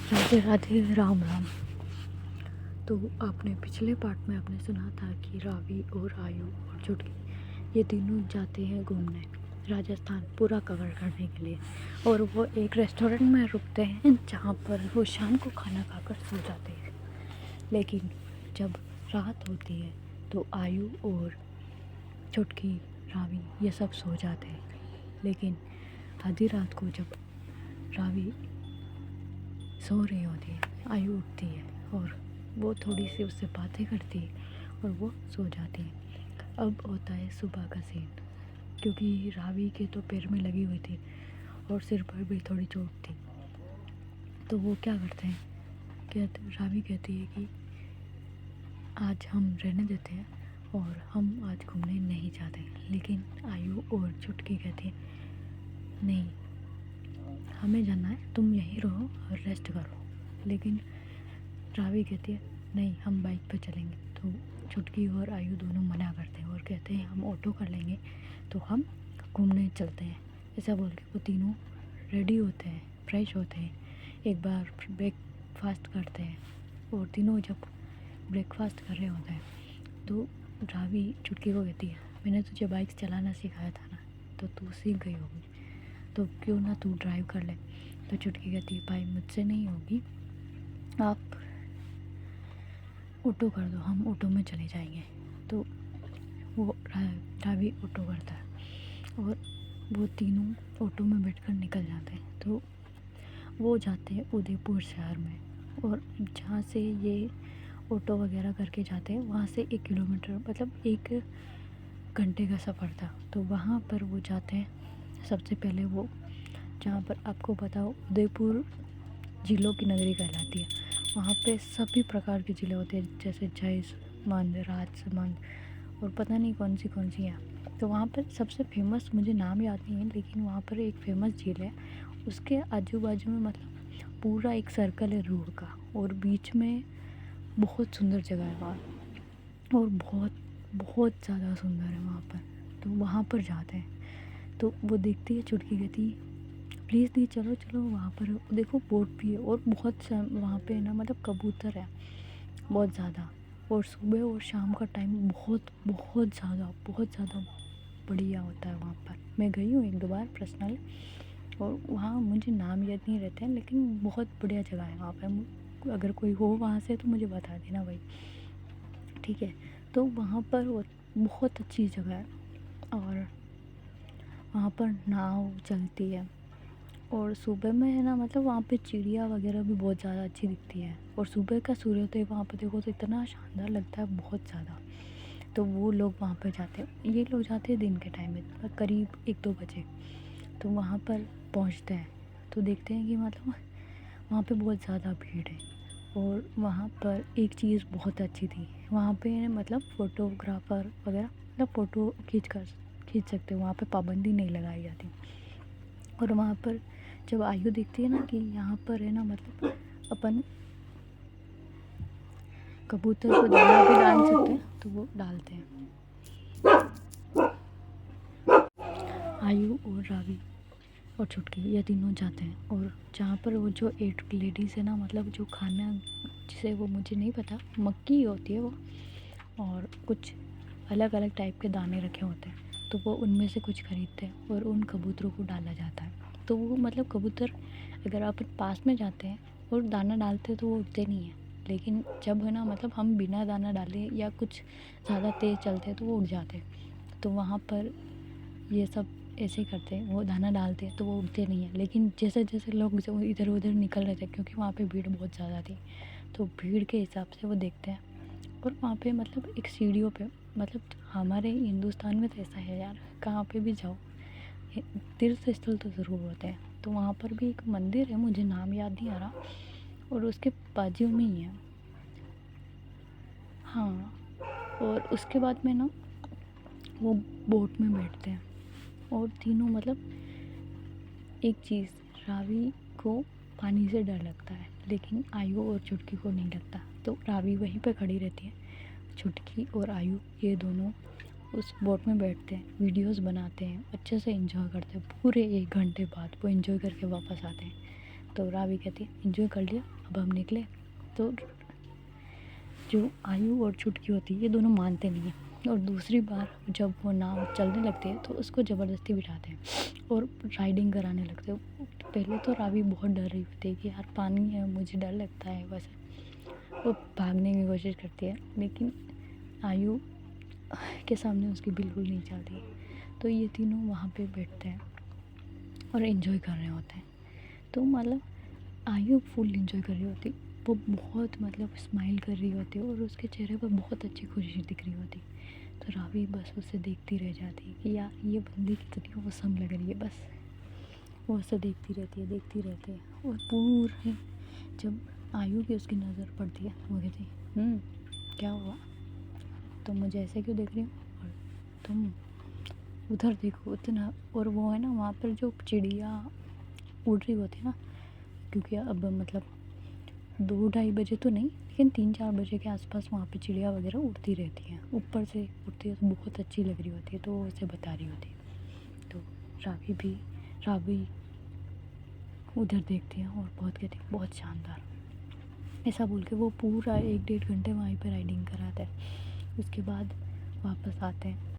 राधे राधे, राम राम। तो आपने पिछले पार्ट में आपने सुना था कि रावी और आयु और चुटकी ये तीनों जाते हैं घूमने राजस्थान पूरा कवर करने के लिए। और वो एक रेस्टोरेंट में रुकते हैं जहाँ पर वो शाम को खाना खाकर सो जाते हैं। लेकिन जब रात होती है तो आयु और चुटकी, रावी ये सब सो जाते हैं। लेकिन आधी रात को जब रावी सो रही होती है, आयु उठती है और वो थोड़ी सी उससे बातें करती है और वो सो जाती है। अब होता है सुबह का सीन, क्योंकि रावी के तो पैर में लगी हुई थी और सिर पर भी थोड़ी चोट थी। तो वो क्या करते हैं, रावी कहती है कि आज हम रहने देते हैं और हम आज घूमने नहीं जाते। लेकिन आयु और चुटकी कहती है नहीं, हमें जाना है, तुम यहीं रहो और रेस्ट करो। लेकिन रावी कहती है नहीं, हम बाइक पे चलेंगे। तो चुटकी और आयु दोनों मना करते हैं और कहते हैं हम ऑटो कर लेंगे, तो हम घूमने चलते हैं। ऐसा बोल के वो तीनों रेडी होते हैं, फ्रेश होते हैं, एक बार ब्रेकफास्ट करते हैं। और तीनों जब ब्रेकफास्ट कर रहे होते हैं तो रावी चुटकी को कहती है मैंने तुझे बाइक चलाना सिखाया था ना, तो तू सीख गई होगी, तो क्यों ना तू ड्राइव कर ले। तो चुटकी कहती है भाई मुझसे नहीं होगी, आप ऑटो कर दो, हम ऑटो में चले जाएंगे। तो वो रावी ऑटो करता है और वो तीनों ऑटो में बैठकर निकल जाते हैं। तो वो जाते हैं उदयपुर शहर में, और जहाँ से ये ऑटो वगैरह करके जाते हैं वहाँ से 1 किलोमीटर मतलब 1 घंटे का सफ़र था। तो वहाँ पर वो जाते हैं। सबसे पहले वो जहाँ पर आपको बताओ उदयपुर ज़िलों की नगरी कहलाती है, वहाँ पे सभी प्रकार के ज़िले होते हैं, जैसे जयसमंद, राजसमंद और पता नहीं कौन सी हैं। तो वहाँ पर सबसे फेमस, मुझे नाम याद नहीं है, लेकिन वहाँ पर एक फेमस झील है। उसके आजू बाजू में मतलब पूरा एक सर्कल है रूह का, और बीच में बहुत सुंदर जगह है वहाँ, और बहुत बहुत ज़्यादा सुंदर है वहाँ पर। तो वहाँ पर जाते हैं। तो वो देखती है, चुटकी कहती है प्लीज़ दी चलो चलो, वहाँ पर देखो बोट भी है, और बहुत वहाँ पे ना मतलब कबूतर है बहुत ज़्यादा। और सुबह और शाम का टाइम बहुत बहुत ज़्यादा बढ़िया होता है वहाँ पर। मैं गई हूँ 1-2 बार पर्सनल, और वहाँ मुझे नाम याद नहीं रहते हैं, लेकिन बहुत बढ़िया जगह है वहाँ पर। अगर कोई हो वहाँ से तो मुझे बता देना भाई, ठीक है। तो वहाँ पर वो बहुत अच्छी जगह है, और वहाँ पर नाव चलती है, और सुबह में है ना मतलब वहाँ पे चिड़िया वगैरह भी बहुत ज़्यादा अच्छी दिखती है। और सुबह का सूर्योदय वहाँ पे देखो तो इतना शानदार लगता है, बहुत ज़्यादा। तो वो लोग वहाँ पे जाते हैं, ये लोग जाते हैं दिन के टाइम में, करीब 1-2 बजे। तो वहाँ पर पहुँचते हैं तो देखते हैं कि मतलब वहाँ पे बहुत ज़्यादा भीड़ है। और वहाँ पर एक चीज़ बहुत अच्छी थी, वहाँ पे मतलब फ़ोटोग्राफ़र वगैरह मतलब फ़ोटो खींच सकते हो, वहाँ पे पाबंदी नहीं लगाई जाती। और वहाँ पर जब आयु देखती है ना कि यहाँ पर है ना मतलब अपन कबूतर को दाना भी डाल सकते हैं, तो वो डालते हैं। आयु और रावी और चुटकी ये तीनों जाते हैं, और जहाँ पर वो जो 8 लेडीज़ है ना मतलब जो खाना, जिसे वो मुझे नहीं पता, मक्की होती है वो, और कुछ अलग अलग टाइप के दाने रखे होते हैं। तो वो उनमें से कुछ खरीदते हैं और उन कबूतरों को डाला जाता है। तो वो मतलब कबूतर अगर आप पास में जाते हैं और दाना डालते हैं तो वो उड़ते नहीं हैं। लेकिन जब है ना मतलब हम बिना दाना डाले या कुछ ज़्यादा तेज़ चलते हैं तो वो उड़ जाते हैं। तो वहाँ पर ये सब ऐसे करते हैं, वो दाना डालते हैं तो वो उड़ते नहीं हैं। लेकिन जैसे जैसे लोग जो इधर उधर निकल रहे थे, क्योंकि वहाँ पे भीड़ बहुत ज़्यादा थी, तो भीड़ के हिसाब से वो देखते हैं। और वहाँ पे मतलब एक सीढ़ियों पे, मतलब हमारे हिंदुस्तान में तो ऐसा है यार, कहाँ पे भी जाओ तीर्थ स्थल तो ज़रूर होते हैं। तो वहाँ पर भी एक मंदिर है, मुझे नाम याद नहीं आ रहा, और उसके बाजू में ही है। हाँ, और उसके बाद में ना वो बोट में बैठते हैं, और तीनों मतलब एक चीज़, रावी को पानी से डर लगता है लेकिन आयु और चुटकी को नहीं लगता। तो रावी वहीं पे खड़ी रहती है, चुटकी और आयु ये दोनों उस बोट में बैठते हैं, वीडियोस बनाते हैं, अच्छे से एंजॉय करते हैं। पूरे 1 घंटे बाद वो एंजॉय करके वापस आते हैं। तो रावी कहती है एंजॉय कर लिया, अब हम निकले। तो जो आयु और चुटकी होती है ये दोनों मानते नहीं हैं, और दूसरी बार जब वो नाव चलने लगती है तो उसको ज़बरदस्ती बिठाते हैं और राइडिंग कराने लगते हैं। पहले तो रावी बहुत डर रही होती है कि यार पानी है, मुझे डर लगता है, वैसे वो भागने की कोशिश करती है, लेकिन आयु के सामने उसकी बिल्कुल नहीं चलती। तो ये तीनों वहाँ पे बैठते हैं और एंजॉय कर रहे होते हैं। तो मतलब आयु फुल एंजॉय कर रही होती, वो बहुत मतलब स्माइल कर रही होती और उसके चेहरे पर बहुत अच्छी खुशी दिख रही होती। तो रावी बस उसे देखती रह जाती कि यार ये बंदी कितनी औसम लग रही है, बस वो उसे देखती रहती है। और पूरे जब आयु की उसकी नज़र पड़ती है वो कहती क्या हुआ, तुम मुझे ऐसे क्यों देख रही हो, और तुम उधर देखो उतना। और वो है ना वहाँ पर जो चिड़िया उड़ रही होती है ना, क्योंकि अब मतलब 2-2:30 बजे तो नहीं, लेकिन 3-4 बजे के आसपास वहाँ पे चिड़िया वगैरह उड़ती रहती हैं, ऊपर से उड़ती है तो बहुत अच्छी लग रही होती है। तो वो उसे बता रही होती है। तो रावी उधर देखती है और बहुत कहती है बहुत शानदार, ऐसा बोल के वो पूरा 1-1.5 घंटे वहीं पर राइडिंग कराते हैं। उसके बाद वापस आते हैं।